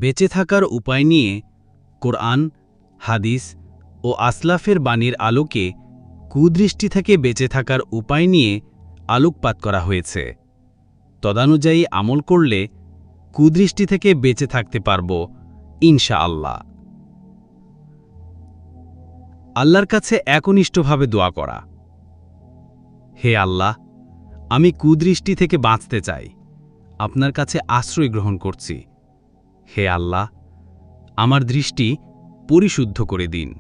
বেঁচে থাকার উপায় নিয়ে কোরআন, হাদিস ও আসলাফের বাণীর আলোকে কুদৃষ্টি থেকে বেঁচে থাকার উপায় নিয়ে আলোকপাত করা হয়েছে। তদানুযায়ী আমল করলে কুদৃষ্টি থেকে বেঁচে থাকতে পারব ইনশাআল্লাহ। আল্লাহর কাছে একনিষ্ঠভাবে দোয়া করা। হে আল্লাহ, আমি কুদৃষ্টি থেকে বাঁচতে চাই, আপনার কাছে আশ্রয় গ্রহণ করছি। হে আল্লাহ, আমার দৃষ্টি পরিশুদ্ধ করে দিন।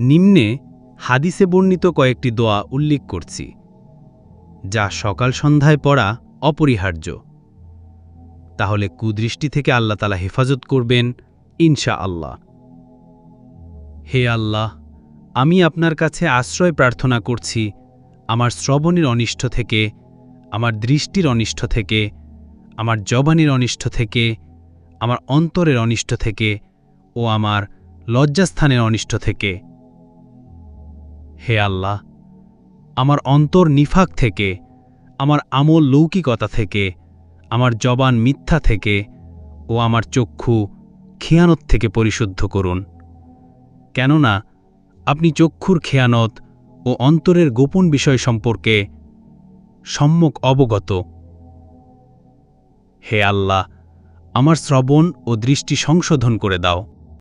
নিম্নে হাদিসে বর্ণিত কয়েকটি দোয়া উল্লেখ করছি, যা সকাল সন্ধ্যায় পড়া অপরিহার্য। তাহলে কুদৃষ্টি থেকে আল্লাহ তাআলা হেফাজত করবেন ইনশাআল্লাহ। হে আল্লাহ, আমি আপনার কাছে আশ্রয় প্রার্থনা করছি আমার শ্রবণের অনিষ্ট থেকে, আমার দৃষ্টির অনিষ্ট থেকে, আমার জবানের অনিষ্ট থেকে, আমার অন্তরের অনিষ্ট থেকে ও আমার লজ্জাস্থানের অনিষ্ট থেকে। হে আল্লাহ, আমার অন্তর নিফাক থেকে, আমার আমল লৌকিকতা থেকে, আমার জবান মিথ্যা থেকে ও আমার চক্ষু খেয়ানত থেকে পরিশুদ্ধ করুন, কেননা আপনি চক্ষুর খেয়ানত ও অন্তরের গোপন বিষয় সম্পর্কে সম্যক অবগত। হে আল্লাহ, আমার শ্রবণ ও দৃষ্টি সংশোধন করে দাও।